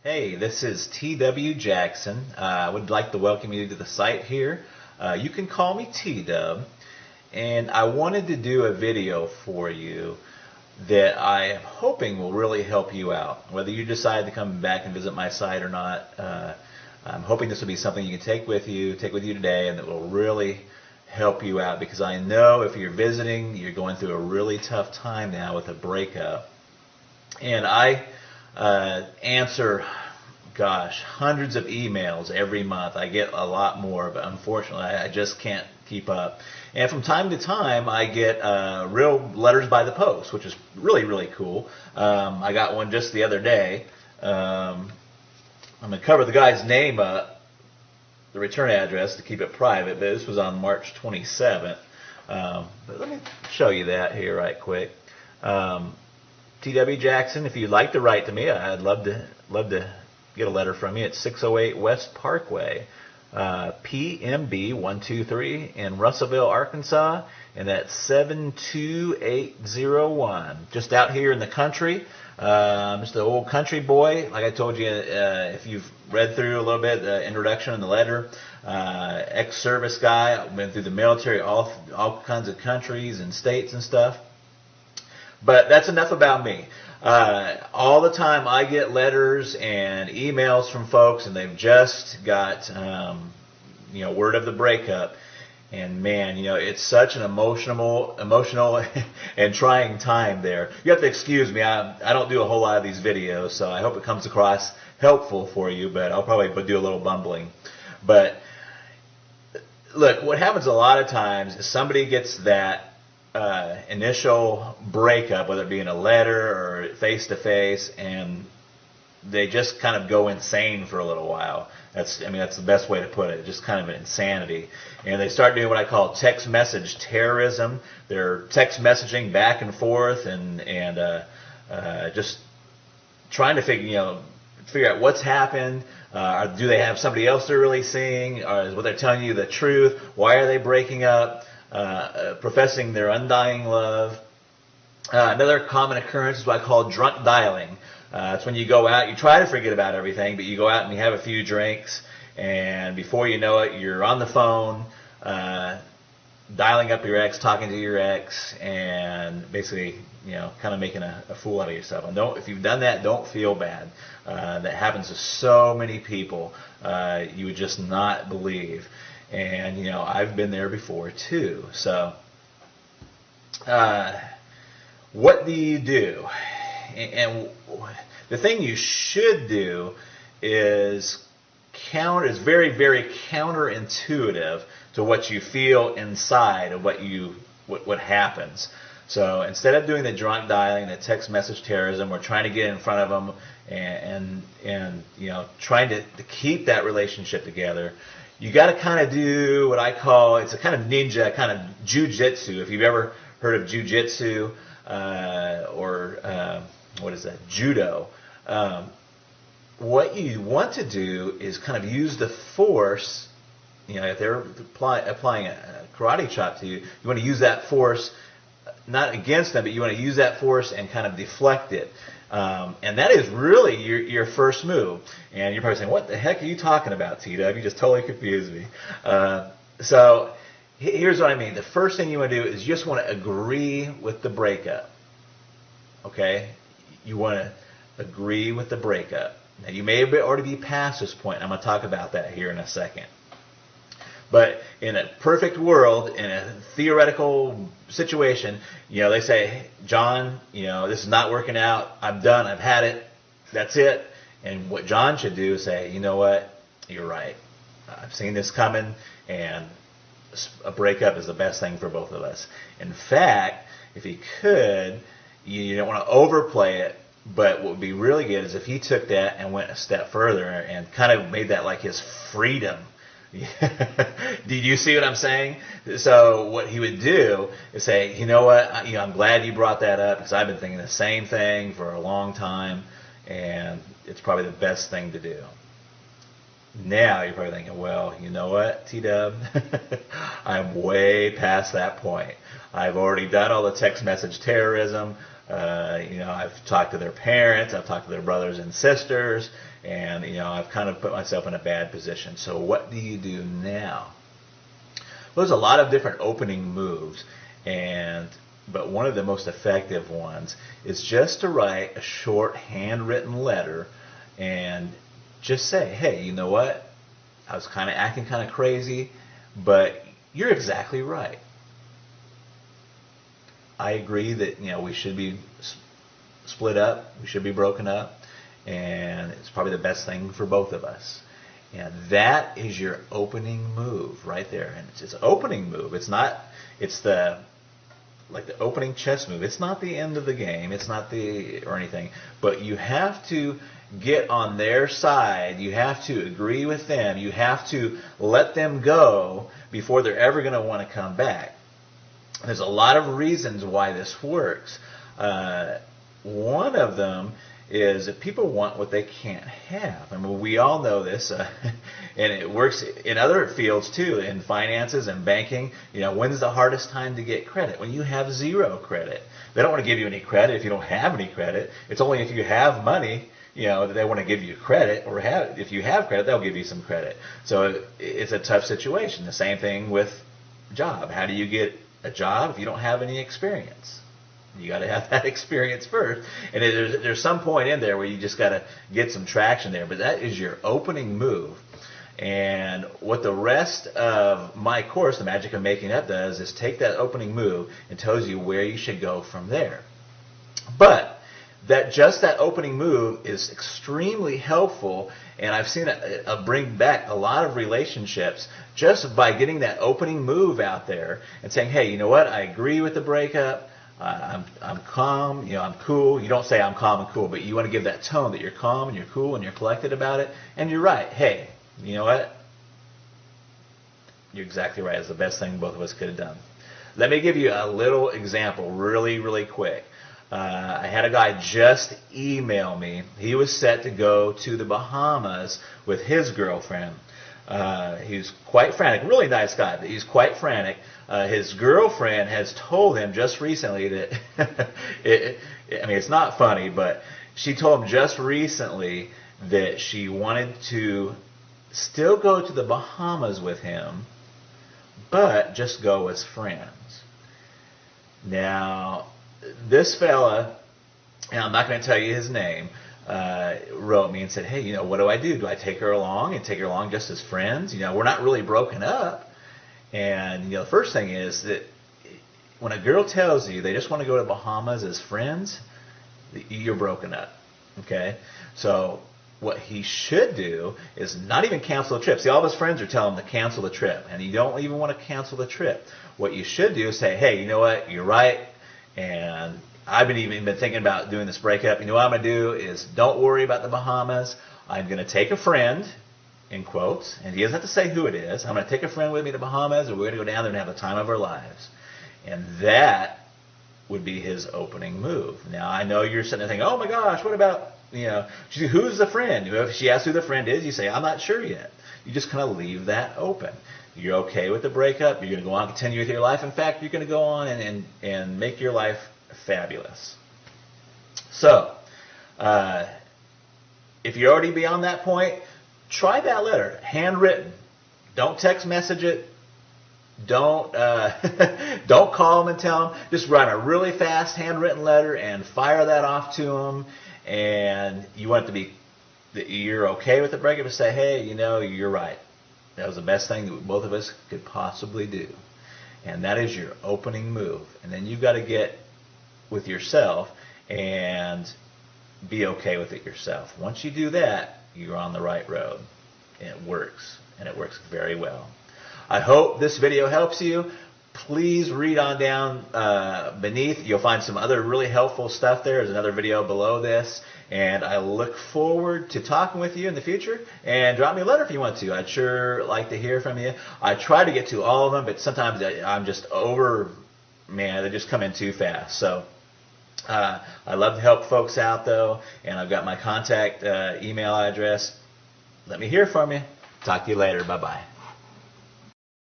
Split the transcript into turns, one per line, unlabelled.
Hey, this is T.W. Jackson. I would like to welcome you to the site here. You can call me T-Dub, and I wanted to do a video for you that I am hoping will really help you out. Whether you decide to come back and visit my site or not, I'm hoping this will be something you can take with you today, and that will really help you out, because I know if you're visiting, you're going through a really tough time now with a breakup. And I answer, gosh, hundreds of emails every month. I get a lot more, but unfortunately I just can't keep up. And from time to time I get real letters by the post, which is really, really cool. I got one just the other day. I'm going to cover the guy's name up, the return address, to keep it private, but this was on March 27th. But let me show you that here right quick. T.W. Jackson, if you'd like to write to me, I'd love to get a letter from you. It's 608 West Parkway, PMB 123 in Russellville, Arkansas, and that's 72801. Just out here in the country. Just an old country boy. Like I told you, if you've read through a little bit the introduction and the letter, ex-service guy, went through the military, all kinds of countries and states and stuff. But that's enough about me. All the time I get letters and emails from folks, and they've just got word of the breakup. And man, it's such an emotional and trying time there. You have to excuse me. I don't do a whole lot of these videos, so I hope it comes across helpful for you, but I'll probably do a little bumbling. But look, what happens a lot of times is somebody gets that initial breakup, whether it be in a letter or face-to-face, and they just kind of go insane for a little while. That's the best way to put it. Just kind of an insanity. And they start doing what I call text message terrorism. They're text messaging back and forth and just trying to figure out what's happened. Do they have somebody else they're really seeing? Or is what they're telling you the truth? Why are they breaking up? Professing their undying love. Another common occurrence is what I call drunk dialing. It's when you go out, you try to forget about everything, but you go out and you have a few drinks, and before you know it, you're on the phone, dialing up your ex, talking to your ex, and basically, kind of making a fool out of yourself. And if you've done that, don't feel bad. That happens to so many people. You would just not believe. And, I've been there before too. So, what do you do? And the thing you should do is very, very counterintuitive to what you feel inside of what happens. So instead of doing the drunk dialing, the text message terrorism, or trying to get in front of them and trying to keep that relationship together, you got to kind of do what I call, it's a kind of ninja, kind of jujitsu. If you've ever heard of jujitsu or what is that, judo, what you want to do is kind of use the force. If they're applying a karate chop to you, you want to use that force not against them, but you want to use that force and kind of deflect it. And that is really your first move. And you're probably saying, what the heck are you talking about, T-Dub? You just totally confused me. So here's what I mean. The first thing you want to do is you just want to agree with the breakup. Okay? You want to agree with the breakup. Now, you may already be past this point. I'm going to talk about that here in a second. But in a perfect world, in a theoretical situation, they say, hey, John, this is not working out. I'm done. I've had it. That's it. And what John should do is say, you know what? You're right. I've seen this coming, and a breakup is the best thing for both of us. In fact, if he could, you don't want to overplay it, but what would be really good is if he took that and went a step further and kind of made that like his freedom. Did you see what I'm saying? So what he would do is say, you know what, I'm glad you brought that up, because I've been thinking the same thing for a long time, and it's probably the best thing to do. Now you're probably thinking, well, you know what, T-Dub, I'm way past that point. I've already done all the text message terrorism. I've talked to their parents, I've talked to their brothers and sisters, and I've kind of put myself in a bad position. So what do you do now? Well, there's a lot of different opening moves, but one of the most effective ones is just to write a short handwritten letter and just say, hey, you know what? I was kind of acting kind of crazy, but you're exactly right. I agree that we should be split up, we should be broken up, and it's probably the best thing for both of us. And that is your opening move right there. And it's an opening move. It's the opening chess move. It's not the end of the game. It's not or anything. But you have to get on their side. You have to agree with them. You have to let them go before they're ever going to want to come back. There's a lot of reasons why this works. One of them is that people want what they can't have. I mean, we all know this, and it works in other fields too, in finances and banking. When's the hardest time to get credit? When you have zero credit. They don't want to give you any credit if you don't have any credit. It's only if you have money, that they want to give you credit, or if you have credit, they'll give you some credit. So it's a tough situation. The same thing with job. How do you get a job if you don't have any experience? You got to have that experience first, and there's some point in there where you just got to get some traction there. But that is your opening move, and what the rest of my course, The Magic of Making Up, does is take that opening move and tells you where you should go from there. But that opening move is extremely helpful, and I've seen it bring back a lot of relationships just by getting that opening move out there and saying, hey, you know what, I agree with the breakup, I'm calm, I'm cool. You don't say I'm calm and cool, but you want to give that tone that you're calm and you're cool and you're collected about it, and you're right. Hey, you know what, you're exactly right. It's the best thing both of us could have done. Let me give you a little example really, really quick. I had a guy just email me. He was set to go to the Bahamas with his girlfriend. He's quite frantic. Really nice guy, but he's quite frantic. His girlfriend has told him just recently that, it's not funny, but she told him just recently that she wanted to still go to the Bahamas with him, but just go as friends. Now, this fella, and I'm not going to tell you his name, wrote me and said, hey, what do I do? Do I take her along and take her along just as friends? We're not really broken up. And, the first thing is that when a girl tells you they just want to go to Bahamas as friends, you're broken up. Okay? So what he should do is not even cancel the trip. See, all of his friends are telling him to cancel the trip, and you don't even want to cancel the trip. What you should do is say, hey, you know what? You're right. And I've been thinking about doing this breakup. What I'm going to do is don't worry about the Bahamas. I'm going to take a friend, in quotes, and he doesn't have to say who it is. I'm going to take a friend with me to the Bahamas, and we're going to go down there and have the time of our lives. And that would be his opening move. Now, I know you're sitting there thinking, oh my gosh, what about, who's the friend? If she asks who the friend is, you say, I'm not sure yet. You just kind of leave that open. You're okay with the breakup. You're going to go on and continue with your life. In fact, you're going to go on and make your life fabulous. So, if you're already beyond that point, try that letter, handwritten. Don't text message it. Don't don't call them and tell them. Just write a really fast handwritten letter and fire that off to them. And you want it to be that you're okay with the breakup, and say, hey, you're right. That was the best thing that both of us could possibly do. And that is your opening move. And then you've got to get with yourself and be okay with it yourself. Once you do that, you're on the right road. And it works. And it works very well. I hope this video helps you. Please read on down beneath. You'll find some other really helpful stuff there. There's another video below this. And I look forward to talking with you in the future. And drop me a letter if you want to. I'd sure like to hear from you. I try to get to all of them, but sometimes I'm just they just come in too fast. So I love to help folks out, though. And I've got my contact email address. Let me hear from you. Talk to you later. Bye-bye.